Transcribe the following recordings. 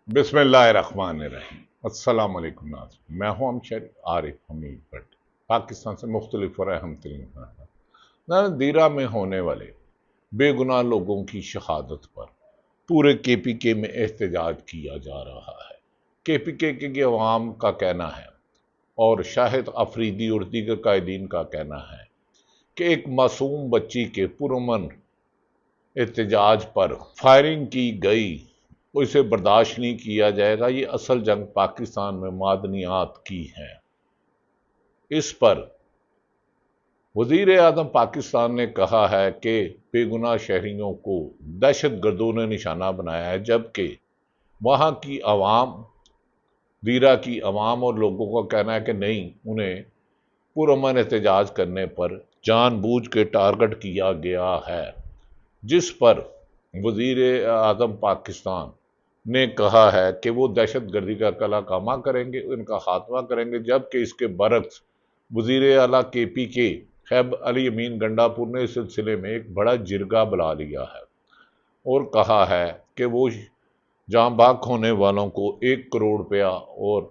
بسم اللہ الرحمن الرحیم۔ السلام علیکم ناظرین، میں ہوں عارف حمید بٹ، پاکستان سے مختلف اور اہم ترین دیرہ میں ہونے والے بے گناہ لوگوں کی شہادت پر پورے کے پی کے میں احتجاج کیا جا رہا ہے۔ کے پی کے عوام کا کہنا ہے اور شاہد افریدی اور دیگر قائدین کا کہنا ہے کہ ایک معصوم بچی کے پرامن احتجاج پر فائرنگ کی گئی، اسے برداشت نہیں کیا جائے گا۔ یہ اصل جنگ پاکستان میں معدنیات کی ہے۔ اس پر وزیر اعظم پاکستان نے کہا ہے کہ بے گناہ شہریوں کو دہشت گردوں نے نشانہ بنایا ہے، جبکہ وہاں کی عوام، دیرہ کی عوام اور لوگوں کا کہنا ہے کہ نہیں، انہیں پرامن احتجاج کرنے پر جان بوجھ کے ٹارگٹ کیا گیا ہے، جس پر وزیر اعظم پاکستان نے کہا ہے کہ وہ دہشت گردی کا کلا کامہ کریں گے، ان کا خاتمہ کریں گے، جبکہ اس کے برعکس وزیر اعلیٰ کے پی کے خیبر علی امین گنڈاپور نے اس سلسلے میں ایک بڑا جرگہ بلا لیا ہے اور کہا ہے کہ وہ جاں بحق ہونے والوں کو 1 کروڑ روپیہ اور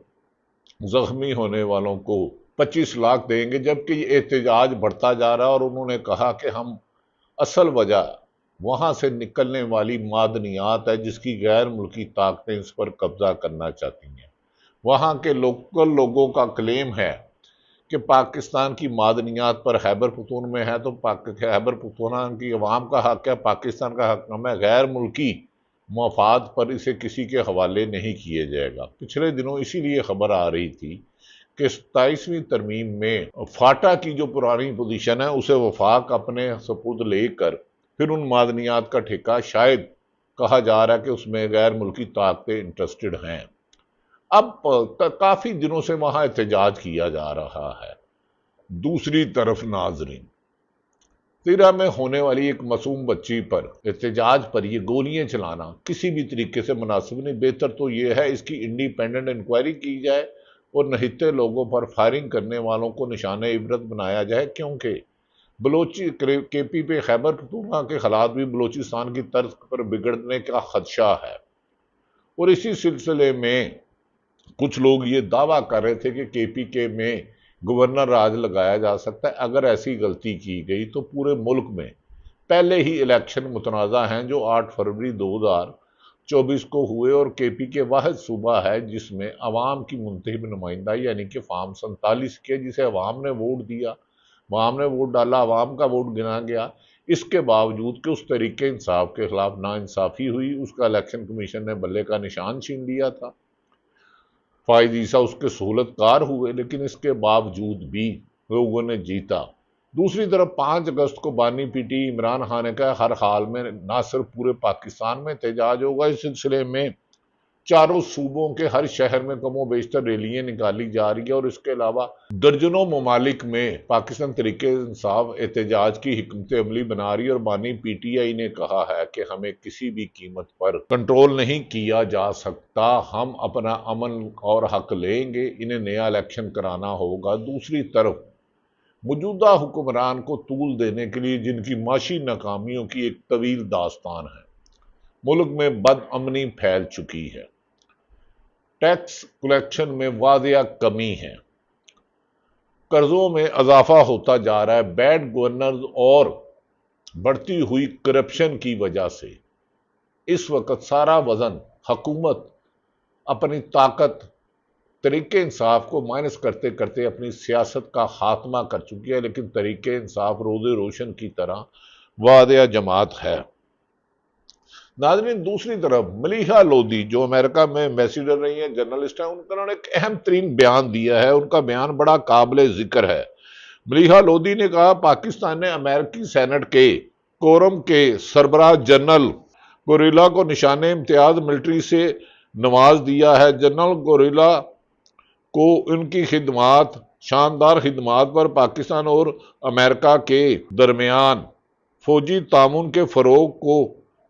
زخمی ہونے والوں کو 25 لاکھ دیں گے، جبکہ یہ احتجاج بڑھتا جا رہا ہے۔ اور انہوں نے کہا کہ ہم اصل وجہ وہاں سے نکلنے والی معدنیات ہے، جس کی غیر ملکی طاقتیں اس پر قبضہ کرنا چاہتی ہیں۔ وہاں کے لوکل لوگوں کا کلیم ہے کہ پاکستان کی معدنیات پر خیبر پختونخوا میں ہے تو خیبر پختونخوا کی عوام کا حق ہے، پاکستان کا حق ہے، غیر ملکی مفاد پر اسے کسی کے حوالے نہیں کیے جائے گا۔ پچھلے دنوں اسی لیے خبر آ رہی تھی کہ 27ویں ترمیم میں فاٹا کی جو پرانی پوزیشن ہے اسے وفاق اپنے سپرد لے کر پھر ان معدنیات کا ٹھیکہ شاید کہا جا رہا ہے کہ اس میں غیر ملکی طاقتیں انٹرسٹڈ ہیں۔ اب کافی دنوں سے وہاں احتجاج کیا جا رہا ہے۔ دوسری طرف ناظرین، دیرہ میں ہونے والی ایک معصوم بچی پر احتجاج پر یہ گولیاں چلانا کسی بھی طریقے سے مناسب نہیں۔ بہتر تو یہ ہے اس کی انڈیپینڈنٹ انکوائری کی جائے اور نہتے لوگوں پر فائرنگ کرنے والوں کو نشان عبرت بنایا جائے، کیونکہ بلوچی کے پی پہ خیبر پختونخوا کے حالات بھی بلوچستان کی طرز پر بگڑنے کا خدشہ ہے۔ اور اسی سلسلے میں کچھ لوگ یہ دعویٰ کر رہے تھے کہ کے پی کے میں گورنر راج لگایا جا سکتا ہے۔ اگر ایسی غلطی کی گئی تو پورے ملک میں پہلے ہی الیکشن متنازع ہیں جو 8 فروری 2024 کو ہوئے، اور کے پی کے واحد صوبہ ہے جس میں عوام کی منتخب نمائندہ یعنی کہ فارم 47 کے، جسے عوام نے ووٹ دیا، عوام نے ووٹ ڈالا، عوام کا ووٹ گنا گیا۔ اس کے باوجود کہ اس طریقے انصاف کے خلاف ناانصافی ہوئی، اس کا الیکشن کمیشن نے بلے کا نشان چھین لیا تھا، فائز عیسیٰ اس کے سہولت کار ہوئے، لیکن اس کے باوجود بھی لوگوں نے جیتا۔ دوسری طرف 5 اگست کو بانی پی ٹی عمران خان نے کہا ہر حال میں نہ صرف پورے پاکستان میں احتجاج ہوگا، اس سلسلے میں چاروں صوبوں کے ہر شہر میں کم و بیشتر ریلیاں نکالی جا رہی ہے، اور اس کے علاوہ درجنوں ممالک میں پاکستان طریقے انصاف احتجاج کی حکمت عملی بنا رہی ہے۔ اور بانی پی ٹی آئی نے کہا ہے کہ ہمیں کسی بھی قیمت پر کنٹرول نہیں کیا جا سکتا، ہم اپنا امن اور حق لیں گے، انہیں نیا الیکشن کرانا ہوگا۔ دوسری طرف موجودہ حکمران کو طول دینے کے لیے جن کی معاشی ناکامیوں کی ایک طویل داستان ہے، ملک میں بد امنی پھیل چکی ہے، ٹیکس کلیکشن میں واضح کمی ہے، قرضوں میں اضافہ ہوتا جا رہا ہے، بیڈ گورنرز اور بڑھتی ہوئی کرپشن کی وجہ سے اس وقت سارا وزن حکومت اپنی طاقت طریقے انصاف کو مائنس کرتے کرتے اپنی سیاست کا خاتمہ کر چکی ہے، لیکن طریقے انصاف روز روشن کی طرح واضح جماعت ہے۔ ناظرین، دوسری طرف ملیحہ لودھی جو امریکہ میں ایمبیسیڈر رہی ہیں، جرنلسٹ ہیں، انہوں نے ایک اہم ترین بیان دیا ہے، ان کا بیان بڑا قابل ذکر ہے۔ ملیحہ لودھی نے کہا پاکستان نے امریکی سینٹ کے کورم کے سربراہ جنرل گوریلا کو نشان امتیاز ملٹری سے نواز دیا ہے۔ جنرل گوریلا کو ان کی خدمات، شاندار خدمات پر پاکستان اور امریکہ کے درمیان فوجی تعاون کے فروغ کو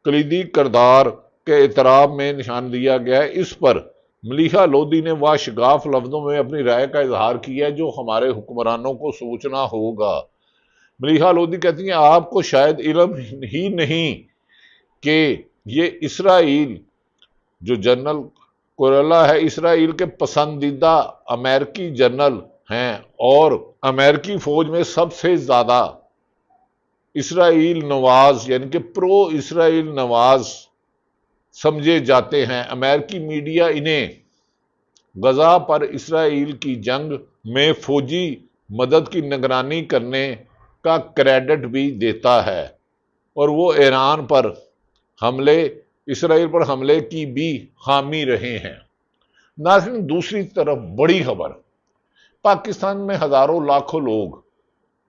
کلیدی کردار کے اعتراف میں نشان دیا گیا ہے۔ اس پر ملیحہ لودھی نے واشگاف لفظوں میں اپنی رائے کا اظہار کیا ہے جو ہمارے حکمرانوں کو سوچنا ہوگا۔ ملیحہ لودھی کہتی ہیں آپ کو شاید علم ہی نہیں کہ یہ اسرائیل جو جنرل کوریلا ہے اسرائیل کے پسندیدہ امریکی جنرل ہیں اور امریکی فوج میں سب سے زیادہ اسرائیل نواز یعنی کہ پرو اسرائیل نواز سمجھے جاتے ہیں۔ امریکی میڈیا انہیں غزہ پر اسرائیل کی جنگ میں فوجی مدد کی نگرانی کرنے کا کریڈٹ بھی دیتا ہے اور وہ ایران پر حملے اسرائیل پر حملے کی بھی حامی رہے ہیں۔ ناظرین، دوسری طرف بڑی خبر، پاکستان میں ہزاروں لاکھوں لوگ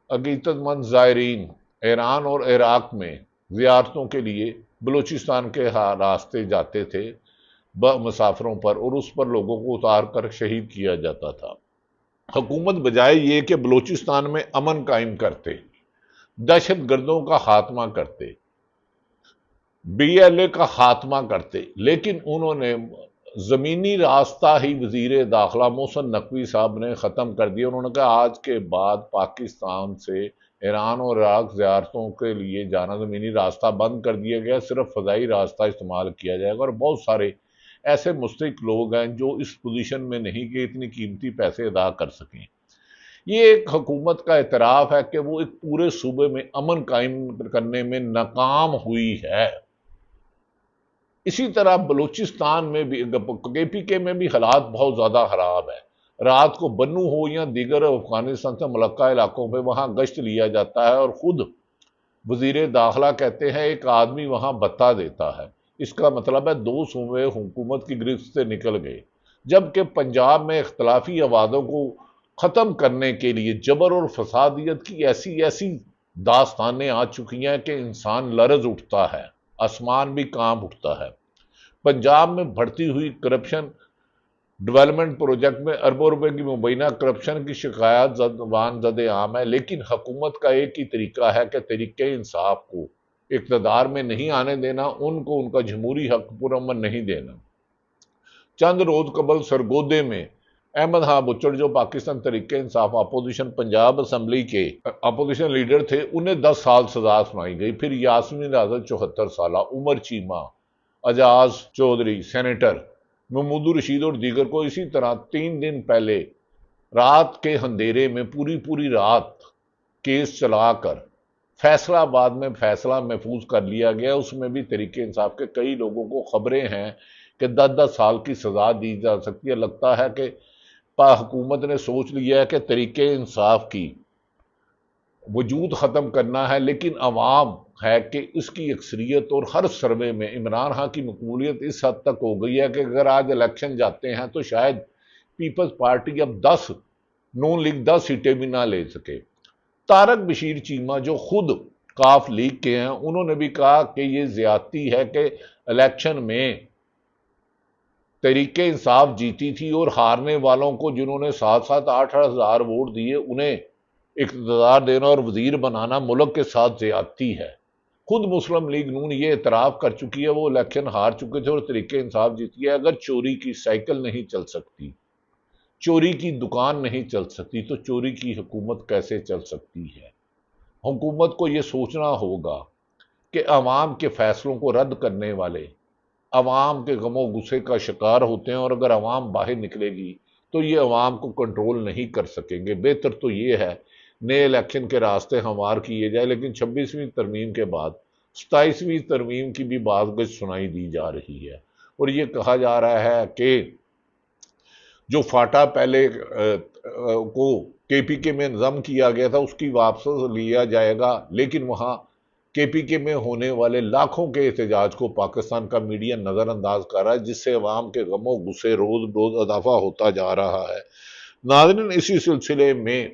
عقیدت مند زائرین ایران اور عراق میں زیارتوں کے لیے بلوچستان کے راستے جاتے تھے مسافروں پر، اور اس پر لوگوں کو اتار کر شہید کیا جاتا تھا۔ حکومت بجائے یہ کہ بلوچستان میں امن قائم کرتے، دہشت گردوں کا خاتمہ کرتے، BLA کا خاتمہ کرتے، لیکن انہوں نے زمینی راستہ ہی وزیر داخلہ محسن نقوی صاحب نے ختم کر دیا۔ انہوں نے کہا آج کے بعد پاکستان سے ایران اور عراق زیارتوں کے لیے جانا زمینی راستہ بند کر دیا گیا، صرف فضائی راستہ استعمال کیا جائے گا، اور بہت سارے ایسے مستحق لوگ ہیں جو اس پوزیشن میں نہیں کہ اتنی قیمتی پیسے ادا کر سکیں۔ یہ ایک حکومت کا اعتراف ہے کہ وہ ایک پورے صوبے میں امن قائم کرنے میں ناکام ہوئی ہے۔ اسی طرح بلوچستان میں بھی KPK میں بھی حالات بہت زیادہ خراب ہے۔ رات کو بنو ہو یا دیگر افغانستان سے ملکہ علاقوں پہ وہاں گشت لیا جاتا ہے اور خود وزیر داخلہ کہتے ہیں ایک آدمی وہاں بتا دیتا ہے۔ اس کا مطلب ہے 2 صوبے حکومت کی گرفت سے نکل گئے، جبکہ پنجاب میں اختلافی آوازوں کو ختم کرنے کے لیے جبر اور فسادیت کی ایسی داستانیں آ چکی ہیں کہ انسان لرز اٹھتا ہے، آسمان بھی کانپ اٹھتا ہے۔ پنجاب میں بڑھتی ہوئی کرپشن، ڈیولپمنٹ پروجیکٹ میں اربوں روپے کی مبینہ کرپشن کی شکایات زبان زد عام ہے، لیکن حکومت کا ایک ہی طریقہ ہے کہ طریقہ انصاف کو اقتدار میں نہیں آنے دینا، ان کو ان کا جمہوری حق پرامن نہیں دینا۔ چند روز قبل سرگودے میں احمد خان بچڑ جو پاکستان تحریک انصاف اپوزیشن پنجاب اسمبلی کے اپوزیشن لیڈر تھے، انہیں 10 سال سزا سنائی گئی۔ پھر یاسمین رازا 74 سالہ، عمر چیمہ، اعجاز چودھری سینیٹر، محمود رشید اور دیگر کو اسی طرح 3 دن پہلے رات کے اندھیرے میں پوری رات کیس چلا کر فیصلہ آباد میں فیصلہ محفوظ کر لیا گیا۔ اس میں بھی تحریک انصاف کے کئی لوگوں کو خبریں ہیں کہ 10 سال کی سزا دی جا سکتی ہے۔ لگتا ہے کہ حکومت نے سوچ لیا ہے کہ تحریک انصاف کی وجود ختم کرنا ہے، لیکن عوام ہے کہ اس کی اکثریت اور ہر سروے میں عمران خان کی مقبولیت اس حد تک ہو گئی ہے کہ اگر آج الیکشن جاتے ہیں تو شاید پیپلز پارٹی اب 10 نون لیگ 10 سیٹیں بھی نہ لے سکے۔ طارق بشیر چیمہ جو خود کاف لیگ کے ہیں، انہوں نے بھی کہا کہ یہ زیادتی ہے کہ الیکشن میں تحریک انصاف جیتی تھی اور ہارنے والوں کو جنہوں نے 7-8 ہزار ووٹ دیے انہیں اقتدار دینا اور وزیر بنانا ملک کے ساتھ زیادتی ہے۔ خود مسلم لیگ نون یہ اعتراف کر چکی ہے، وہ الیکشن ہار چکے تھے اور تحریک انصاف جیتی ہے۔ اگر چوری کی سائیکل نہیں چل سکتی، چوری کی دکان نہیں چل سکتی، تو چوری کی حکومت کیسے چل سکتی ہے؟ حکومت کو یہ سوچنا ہوگا کہ عوام کے فیصلوں کو رد کرنے والے عوام کے غم و غصے کا شکار ہوتے ہیں، اور اگر عوام باہر نکلے گی تو یہ عوام کو کنٹرول نہیں کر سکیں گے۔ بہتر تو یہ ہے نئے الیکشن کے راستے ہموار کیے جائے، لیکن 26ویں ترمیم کے بعد 27ویں ترمیم کی بھی بات کچھ سنائی دی جا رہی ہے، اور یہ کہا جا رہا ہے کہ جو فاٹا پہلے کو KPK میں نظم کیا گیا تھا اس کی واپس لیا جائے گا، لیکن وہاں KPK میں ہونے والے لاکھوں کے احتجاج کو پاکستان کا میڈیا نظر انداز کر رہا ہے، جس سے عوام کے غم و غصے روز اضافہ ہوتا جا رہا ہے۔ ناظرین، اسی سلسلے میں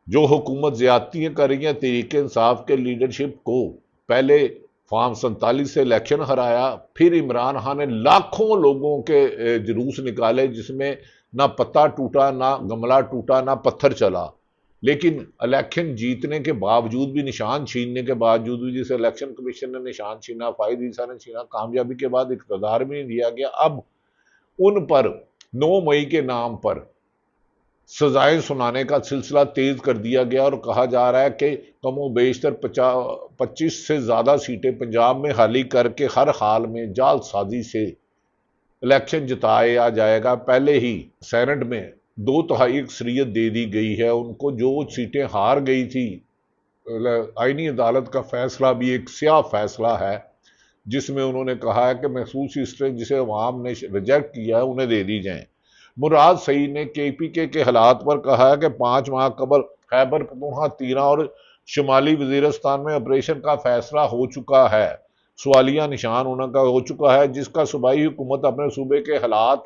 جو حکومت زیادتیاں کر رہی ہیں، تحریک انصاف کے لیڈرشپ کو پہلے فارم 47 سے الیکشن ہرایا، پھر عمران خان نے لاکھوں لوگوں کے جلوس نکالے جس میں نہ پتا ٹوٹا، نہ گملہ ٹوٹا، نہ پتھر چلا، لیکن الیکشن جیتنے کے باوجود بھی، نشان چھیننے کے باوجود بھی، جسے الیکشن کمیشن نے نشان چھینا، فائد عیسیٰ نے چھینا، کامیابی کے بعد اقتدار بھی نہیں دیا گیا۔ اب ان پر 9 مئی کے نام پر سزائیں سنانے کا سلسلہ تیز کر دیا گیا، اور کہا جا رہا ہے کہ کم و بیشتر 25 سے زیادہ سیٹیں پنجاب میں خالی کر کے ہر حال میں جعل سازی سے الیکشن جتایا جائے گا. پہلے ہی سینٹ میں 2/3 اکثریت دے دی گئی ہے ان کو. جو سیٹیں ہار گئی تھی، آئینی عدالت کا فیصلہ بھی ایک سیاہ فیصلہ ہے جس میں انہوں نے کہا ہے کہ محسوس ہسٹری جسے عوام نے ریجیکٹ کیا ہے انہیں دے دی جائیں. مراد سعید نے کے پی کے حالات پر کہا ہے کہ 5 ماہ قبل خیبر پختونخوا، تیرا اور شمالی وزیرستان میں آپریشن کا فیصلہ ہو چکا ہے. سوالیہ نشان ان کا ہو چکا ہے جس کا صوبائی حکومت اپنے صوبے کے حالات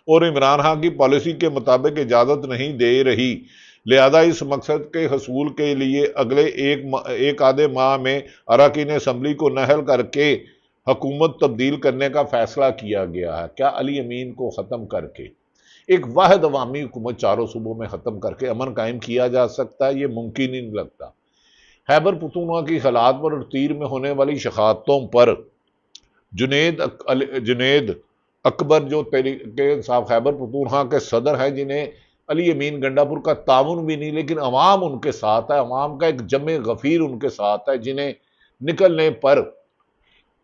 اور عمران خان کی پالیسی کے مطابق اجازت نہیں دے رہی. لہذا اس مقصد کے حصول کے لیے اگلے ایک آدھے ماہ میں اراکین اسمبلی کو نہل کر کے حکومت تبدیل کرنے کا فیصلہ کیا گیا ہے. کیا علی امین کو ختم کر کے ایک واحد عوامی حکومت چاروں صوبوں میں ختم کر کے امن قائم کیا جا سکتا ہے؟ یہ ممکن ہی نہیں لگتا. خیبر پختونخوا کی حالات پر اور تیر میں ہونے والی شخاتوں پر جنید اکبر جو تحریک انصاف خیبر پختونخوا کے صدر ہیں، جنہیں علی امین گنڈاپور کا تعاون بھی نہیں لیکن عوام ان کے ساتھ ہے، عوام کا ایک جمع غفیر ان کے ساتھ ہے، جنہیں نکلنے پر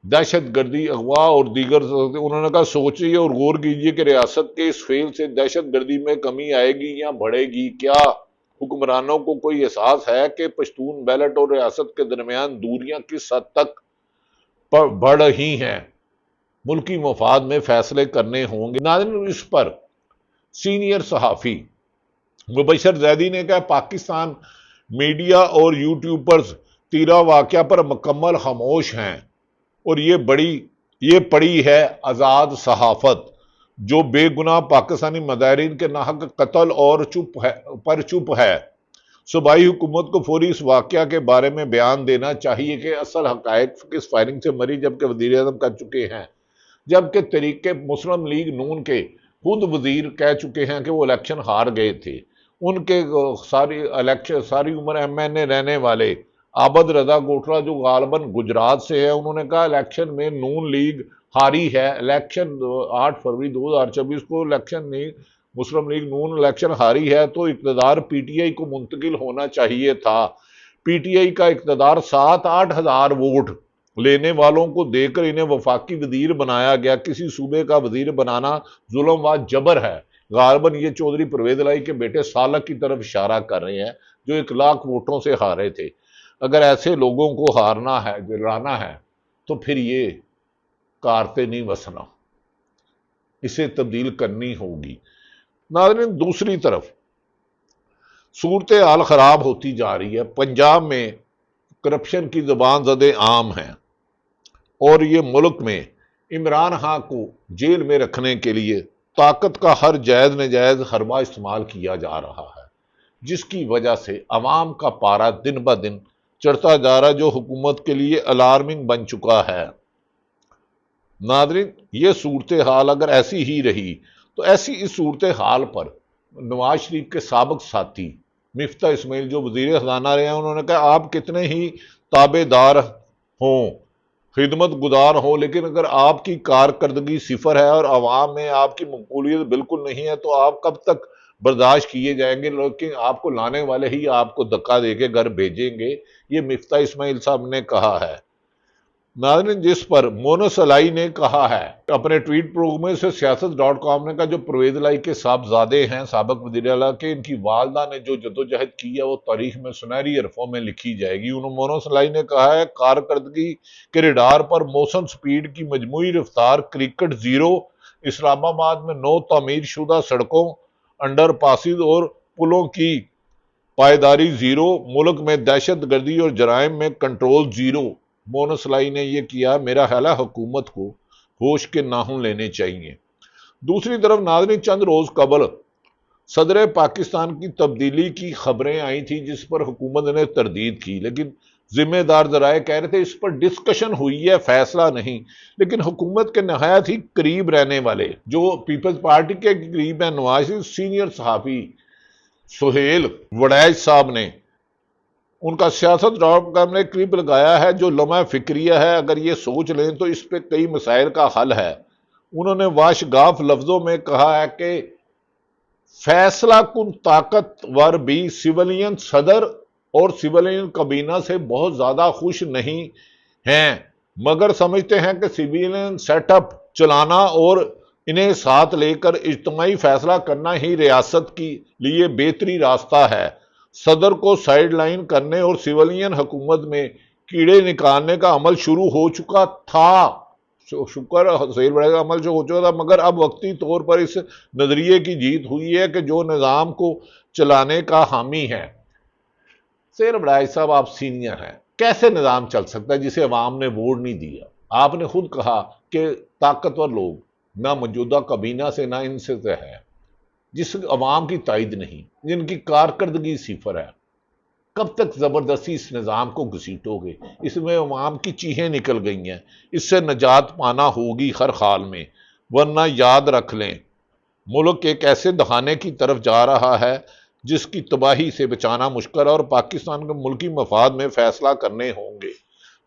دہشت گردی، اغوا اور دیگر انہوں نے کہا سوچیے اور غور کیجیے کہ ریاست کے اس فیل سے دہشت گردی میں کمی آئے گی یا بڑھے گی. کیا حکمرانوں کو کوئی احساس ہے کہ پشتون بیلٹ اور ریاست کے درمیان دوریاں کس حد تک بڑھ رہی ہیں؟ ملکی مفاد میں فیصلے کرنے ہوں گے. ناظرین، اس پر سینئر صحافی مبشر زیدی نے کہا پاکستان میڈیا اور یوٹیوبرز تیرا واقعہ پر مکمل خاموش ہیں اور یہ پڑی ہے آزاد صحافت جو بے گناہ پاکستانی مظاہرین کے ناحق قتل اور چپ ہے. صوبائی حکومت کو فوری اس واقعہ کے بارے میں بیان دینا چاہیے کہ اصل حقائق کس فائرنگ سے مری، جبکہ وزیر اعظم کہہ چکے ہیں، جبکہ تحریک مسلم لیگ نون کے خود وزیر کہہ چکے ہیں کہ وہ الیکشن ہار گئے تھے. ان کے ساری عمر ایم این اے رہنے والے عابد رضا گوٹرا جو غالباً گجرات سے ہے، انہوں نے کہا الیکشن میں نون لیگ ہاری ہے. الیکشن 8 فروری 2024 کو الیکشن نہیں، مسلم لیگ نون الیکشن ہاری ہے تو اقتدار پی ٹی آئی کو منتقل ہونا چاہیے تھا. پی ٹی آئی کا اقتدار 7-8 ہزار ووٹ لینے والوں کو دے کر انہیں وفاقی وزیر بنایا گیا. کسی صوبے کا وزیر بنانا ظلم و جبر ہے. غالباً یہ چودھری پرویز الہی کے بیٹے سالک کی طرف اشارہ کر رہے ہیں جو 1 لاکھ ووٹوں سے ہارے تھے. اگر ایسے لوگوں کو ہارنا ہے، جلانا ہے، تو پھر یہ کارتے نہیں وسنا، اسے تبدیل کرنی ہوگی. ناظرین، دوسری طرف صورتحال خراب ہوتی جا رہی ہے. پنجاب میں کرپشن کی زبان زدے عام ہیں اور یہ ملک میں عمران خان کو جیل میں رکھنے کے لیے طاقت کا ہر جائز نجائز حربہ استعمال کیا جا رہا ہے، جس کی وجہ سے عوام کا پارہ دن بہ دن چڑھتا جا رہا ہے، جو حکومت کے لیے الارمنگ بن چکا ہے. ناظرین، یہ صورتحال اگر ایسی ہی رہی تو اس صورتحال پر نواز شریف کے سابق ساتھی مفتاح اسماعیل جو وزیر خزانہ رہے ہیں، انہوں نے کہا آپ کتنے ہی تابع دار ہوں، خدمت گزار ہوں، لیکن اگر آپ کی کارکردگی صفر ہے اور عوام میں آپ کی مقبولیت بالکل نہیں ہے تو آپ کب تک برداشت کیے جائیں گے؟ لیکن آپ کو لانے والے ہی آپ کو دھکا دے کے گھر بھیجیں گے. یہ مفتاح اسماعیل صاحب نے کہا ہے. ناظرین، جس پر مونس الہی نے کہا ہے اپنے ٹویٹ پروگرام سے سیاست.com نے کہا جو پرویز الہی کے صاحبزادے ہیں سابق وزیر اعلیٰ کے، ان کی والدہ نے جو جدوجہد کی ہے وہ تاریخ میں سنہری حرفوں میں لکھی جائے گی. مونس الہی نے کہا ہے کارکردگی کے ریڈار پر موشن سپیڈ کی مجموعی رفتار کرکٹ 0، اسلام آباد میں 9 تعمیر شدہ سڑکوں، انڈر پاسز اور پلوں کی پائیداری 0، ملک میں دہشت گردی اور جرائم میں کنٹرول 0. مونس الہی نے یہ کیا. میرا خیال ہے حکومت کو ہوش کے ناخن لینے چاہیے. دوسری طرف ناظرین، چند روز قبل صدر پاکستان کی تبدیلی کی خبریں آئی تھی جس پر حکومت نے تردید کی، لیکن ذمہ دار ذرائع کہہ رہے تھے اس پر ڈسکشن ہوئی ہے، فیصلہ نہیں. لیکن حکومت کے نہایت ہی قریب رہنے والے جو پیپلز پارٹی کے قریب ہیں، نواز شریف، سینئر صحافی سہیل وڑیچ صاحب نے ان کا سیاست.com نے کلپ لگایا ہے جو لمحہ فکریہ ہے. اگر یہ سوچ لیں تو اس پہ کئی مسائل کا حل ہے. انہوں نے واشگاف لفظوں میں کہا ہے کہ فیصلہ کن طاقتور بھی سویلین صدر اور سویلین کابینہ سے بہت زیادہ خوش نہیں ہیں، مگر سمجھتے ہیں کہ سویلین سیٹ اپ چلانا اور انہیں ساتھ لے کر اجتماعی فیصلہ کرنا ہی ریاست کی لیے بہتری راستہ ہے۔ صدر کو سائیڈ لائن کرنے اور سویلین حکومت میں کیڑے نکالنے کا عمل شروع ہو چکا تھا، شکر سیل بڑھے کا عمل جو ہو چکا تھا، مگر اب وقتی طور پر اس نظریے کی جیت ہوئی ہے کہ جو نظام کو چلانے کا حامی ہے۔ سیل بڑھائی صاحب آپ سینئر ہیں، کیسے نظام چل سکتا ہے جسے عوام نے ووٹ نہیں دیا؟ آپ نے خود کہا کہ طاقتور لوگ نہ موجودہ کابینہ سے نہ ان سے ہے، جس عوام کی تائید نہیں، جن کی کارکردگی صفر ہے۔ کب تک زبردستی اس نظام کو گھسیٹو گے؟ اس میں عوام کی چیخیں نکل گئی ہیں، اس سے نجات پانا ہوگی ہر حال میں، ورنہ یاد رکھ لیں ملک ایک ایسے دہانے کی طرف جا رہا ہے جس کی تباہی سے بچانا مشکل ہے اور پاکستان کے ملکی مفاد میں فیصلہ کرنے ہوں گے۔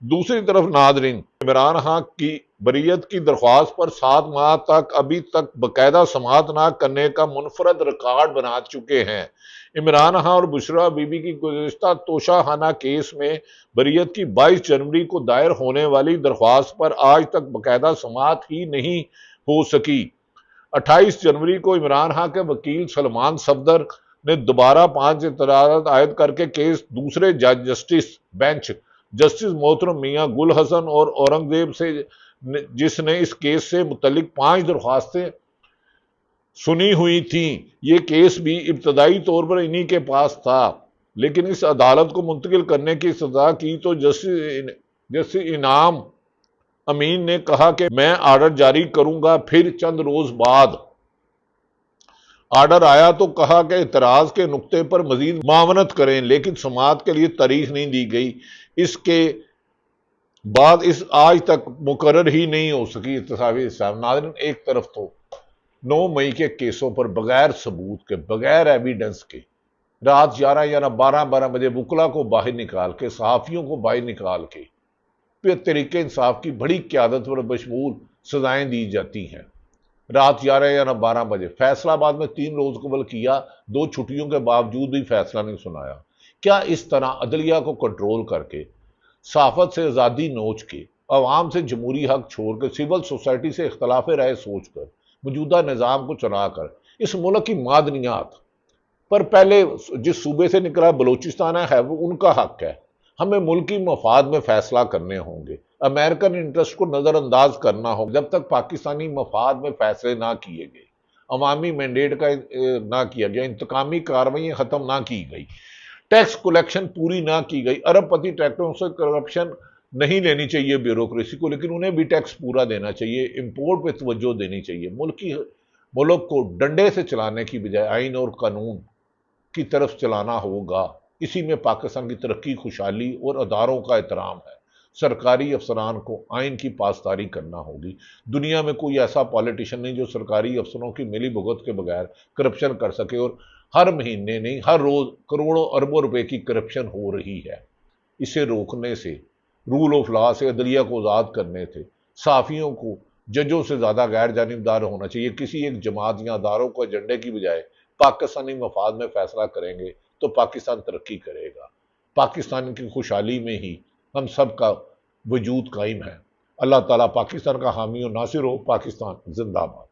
دوسری طرف ناظرین، عمران خان کی بریت کی درخواست پر 7 ماہ تک ابھی تک باقاعدہ سماعت نہ کرنے کا منفرد ریکارڈ بنا چکے ہیں۔ عمران خان اور بشرا بی بی کی گزشتہ توشہ خانہ کیس میں بریت کی 22 جنوری کو دائر ہونے والی درخواست پر آج تک باقاعدہ سماعت ہی نہیں ہو سکی۔ 28 جنوری کو عمران خان کے وکیل سلمان صفدر نے دوبارہ 5 اعتراضات عائد کر کے کیس دوسرے جج جسٹس محترم میاں گل حسن اور اورنگزیب سے، جس نے اس کیس سے متعلق 5 درخواستیں سنی ہوئی تھیں، یہ کیس بھی ابتدائی طور پر انہی کے پاس تھا، لیکن اس عدالت کو منتقل کرنے کی استدعا کی تو جسٹس انعام امین نے کہا کہ میں آرڈر جاری کروں گا۔ پھر چند روز بعد آرڈر آیا تو کہا کہ اعتراض کے نقطے پر مزید معاونت کریں، لیکن سماعت کے لیے تاریخ نہیں دی گئی۔ اس کے بعد آج تک مقرر ہی نہیں ہو سکی۔ ناظرین، ایک طرف تو 9 مئی کے کیسوں پر بغیر ثبوت کے، بغیر ایویڈنس کے، رات 11 12 بجے وکلا کو باہر نکال کے، صحافیوں کو باہر نکال کے پھر طریقے انصاف کی بڑی قیادت پر بشمول سزائیں دی جاتی ہیں۔ رات 11 12 بجے فیصلہ آباد میں 3 روز قبل کیا، 2 چھٹیوں کے باوجود بھی فیصلہ نہیں سنایا۔ کیا اس طرح عدلیہ کو کنٹرول کر کے، صحافت سے آزادی نوچ کے، عوام سے جمہوری حق چھوڑ کے، سول سوسائٹی سے اختلاف رائے سوچ کر، موجودہ نظام کو چلا کر، اس ملک کی معدنیات پر پہلے جس صوبے سے نکلا بلوچستان ہے وہ ان کا حق ہے، ہمیں ملکی مفاد میں فیصلہ کرنے ہوں گے، امریکن انٹرسٹ کو نظر انداز کرنا ہوگا۔ جب تک پاکستانی مفاد میں فیصلے نہ کیے گئے، عوامی مینڈیٹ کا نہ کیا گیا، انتقامی کارروائیاں ختم نہ کی گئی، ٹیکس کلیکشن پوری نہ کی گئی، ارب پتی ٹیکسوں سے کرپشن نہیں لینی چاہیے بیوروکریسی کو، لیکن انہیں بھی ٹیکس پورا دینا چاہیے، امپورٹ پہ توجہ دینی چاہیے، ملک کو ڈنڈے سے چلانے کی بجائے آئین اور قانون کی طرف چلانا ہوگا۔ اسی میں پاکستان کی ترقی، خوشحالی اور اداروں کا احترام ہے۔ سرکاری افسران کو آئین کی پاسداری کرنا ہوگی۔ دنیا میں کوئی ایسا پالیٹیشن نہیں جو سرکاری افسروں کی ملی بھگت کے بغیر کرپشن کر سکے، اور ہر مہینے نہیں، ہر روز کروڑوں اربوں روپے کی کرپشن ہو رہی ہے۔ اسے روکنے سے، رول آف لا سے، عدلیہ کو آزاد کرنے سے، صحافیوں کو ججوں سے زیادہ غیر جانبدار ہونا چاہیے۔ کسی ایک جماعت یا اداروں کو ایجنڈے کی بجائے پاکستانی مفاد میں فیصلہ کریں گے تو پاکستان ترقی کرے گا۔ پاکستان کی خوشحالی میں ہی ہم سب کا وجود قائم ہے۔ اللہ تعالیٰ پاکستان کا حامی و ناصر ہو۔ پاکستان زندہ باد۔